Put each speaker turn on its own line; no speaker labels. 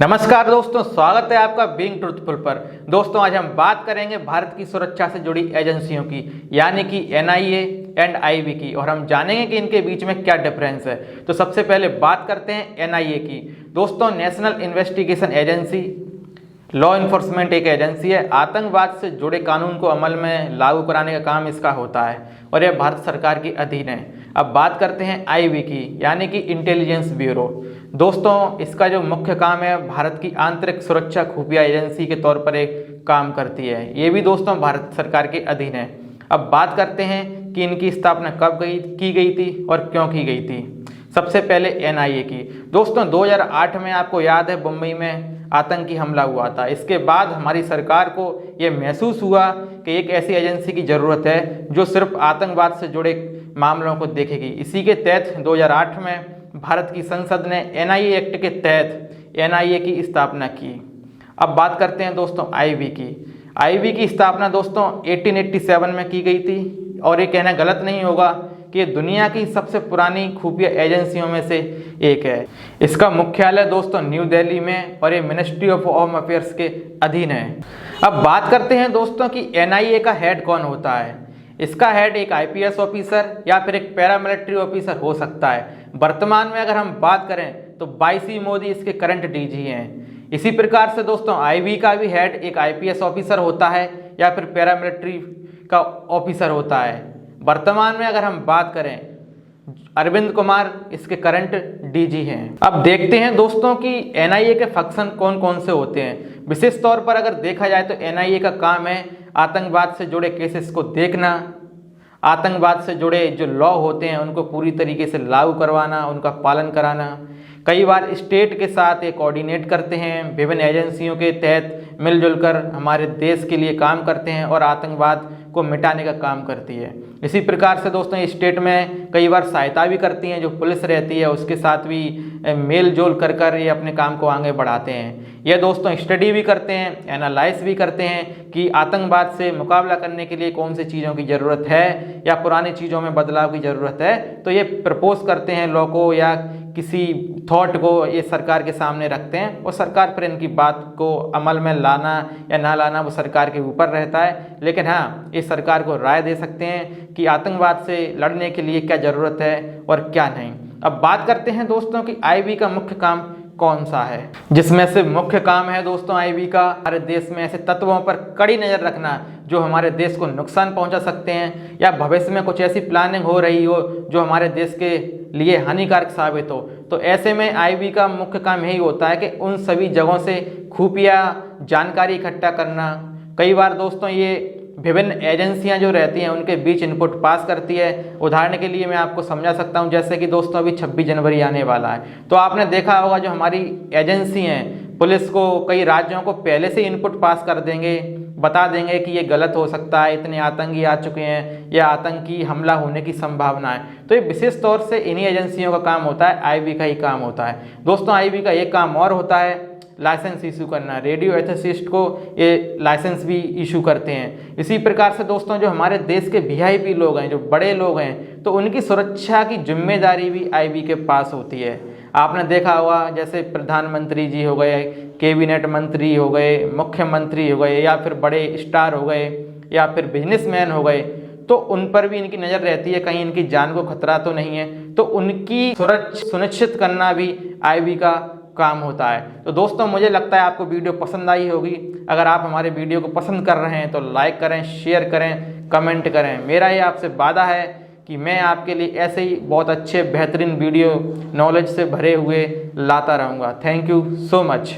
नमस्कार दोस्तों, स्वागत है आपका बीइंग ट्रुथफुल पर। दोस्तों आज हम बात करेंगे भारत की सुरक्षा से जुड़ी एजेंसियों की, यानी कि एनआईए एंड आईबी की, और हम जानेंगे कि इनके बीच में क्या डिफरेंस है। तो सबसे पहले बात करते हैं एनआईए की। दोस्तों national investigation agency, law enforcement एक एजेंसी है। आतंकवाद से जुड़े कानून को अमल में लागू कराने का काम इसका होता है और यह भारत सरकार के अधीन है। अब बात करते हैं आईबी की, यानी कि इंटेलिजेंस ब्यूरो। दोस्तों इसका जो मुख्य काम है, भारत की आंतरिक सुरक्षा खुफिया एजेंसी के तौर पर एक काम करती है। ये भी दोस्तों भारत सरकार के अधीन है। अब बात करते हैं कि इनकी स्थापना कब की गई थी और क्यों की गई थी। सबसे पहले एनआईए की। दोस्तों 2008 में आपको याद है मुंबई में आतंकी हमला हुआ था। इसके बाद हमारी सरकार को ये महसूस हुआ कि एक ऐसी एजेंसी की ज़रूरत है जो सिर्फ आतंकवाद से जुड़े मामलों को देखेगी। इसी के तहत 2008 में भारत की संसद ने एनआईए एक्ट के तहत एनआईए की स्थापना की। अब बात करते हैं दोस्तों आईबी की। आईबी की स्थापना दोस्तों 1887 में की गई थी और ये कहना गलत नहीं होगा कि ये दुनिया की सबसे पुरानी खुफिया एजेंसियों में से एक है। इसका मुख्यालय दोस्तों न्यू दिल्ली में और ये मिनिस्ट्री ऑफ होम अफेयर्स के अधीन है। अब बात करते हैं दोस्तों कि एनआईए का हेड कौन होता है। इसका हेड एक आईपीएस ऑफिसर या फिर एक पैरामिलिट्री ऑफिसर हो सकता है। वर्तमान में अगर हम बात करें तो वाईसी मोदी इसके करंट डीजी हैं। इसी प्रकार से दोस्तों आईबी का भी हेड एक आईपीएस ऑफिसर होता है या फिर पैरामिलिट्री का ऑफिसर होता है। वर्तमान में अगर हम बात करें, अरविंद कुमार इसके करंट डीजी हैं। अब देखते हैं दोस्तों कि एनआईए के फंक्शन कौन कौन से होते हैं। विशेष तौर पर अगर देखा जाए तो एनआईए का काम है आतंकवाद से जुड़े केसेस को देखना, आतंकवाद से जुड़े जो लॉ होते हैं उनको पूरी तरीके से लागू करवाना, उनका पालन कराना। कई बार स्टेट के साथ ये कोऑर्डिनेट करते हैं, विभिन्न एजेंसियों के तहत मिलजुल कर हमारे देश के लिए काम करते हैं और आतंकवाद को मिटाने का काम करती है। इसी प्रकार से दोस्तों ये स्टेट में कई बार सहायता भी करती हैं, जो पुलिस रहती है उसके साथ भी मेल जोल कर ये अपने काम को आगे बढ़ाते हैं। ये दोस्तों स्टडी भी करते हैं, एनालाइज भी करते हैं कि आतंकवाद से मुकाबला करने के लिए कौन सी चीज़ों की ज़रूरत है या पुरानी चीज़ों में बदलाव की ज़रूरत है। तो ये प्रपोज करते हैं लॉ को या किसी थॉट को ये सरकार के सामने रखते हैं और सरकार पर इनकी बात को अमल में लाना या ना लाना वो सरकार के ऊपर रहता है। लेकिन हाँ, ये सरकार को राय दे सकते हैं कि आतंकवाद से लड़ने के लिए क्या ज़रूरत है और क्या नहीं। अब बात करते हैं दोस्तों कि आईबी का मुख्य काम कौन सा है, जिसमें से मुख्य काम है दोस्तों आईबी का हमारे देश में ऐसे तत्वों पर कड़ी नज़र रखना जो हमारे देश को नुकसान पहुंचा सकते हैं या भविष्य में कुछ ऐसी प्लानिंग हो रही हो जो हमारे देश के लिए हानिकारक साबित हो। तो ऐसे में आईबी का मुख्य काम यही होता है कि उन सभी जगहों से खुफिया जानकारी इकट्ठा करना। कई बार दोस्तों ये विभिन्न एजेंसियां जो रहती हैं उनके बीच इनपुट पास करती है। उदाहरण के लिए मैं आपको समझा सकता हूं, जैसे कि दोस्तों अभी 26 जनवरी आने वाला है, तो आपने देखा होगा जो हमारी एजेंसी हैं पुलिस को कई राज्यों को पहले से इनपुट पास कर देंगे, बता देंगे कि ये गलत हो सकता है, इतने आतंकी आ चुके हैं या आतंकी हमला होने की संभावना है। तो ये विशेष तौर से इन्हीं एजेंसियों का काम होता है, आईबी का ही काम होता है। दोस्तों आईबी का एक काम और होता है लाइसेंस इशू करना। रेडियो एथिसिस्ट को ये लाइसेंस भी इशू करते हैं। इसी प्रकार से दोस्तों जो हमारे देश के वीआईपी लोग हैं, जो बड़े लोग हैं, तो उनकी सुरक्षा की जिम्मेदारी भी आईबी के पास होती है। आपने देखा होगा जैसे प्रधानमंत्री जी हो गए, कैबिनेट मंत्री हो गए, मुख्यमंत्री हो गए या फिर बड़े स्टार हो गए या फिर बिजनेसमैन हो गए, तो उन पर भी इनकी नज़र रहती है कहीं इनकी जान को खतरा तो नहीं है। तो उनकी सुरक्षा सुनिश्चित करना भी आईबी का काम होता है। तो दोस्तों मुझे लगता है आपको वीडियो पसंद आई होगी। अगर आप हमारे वीडियो को पसंद कर रहे हैं तो लाइक करें, शेयर करें, कमेंट करें। मेरा ये आपसे वादा है कि मैं आपके लिए ऐसे ही बहुत अच्छे बेहतरीन वीडियो नॉलेज से भरे हुए लाता रहूँगा। Thank you so much.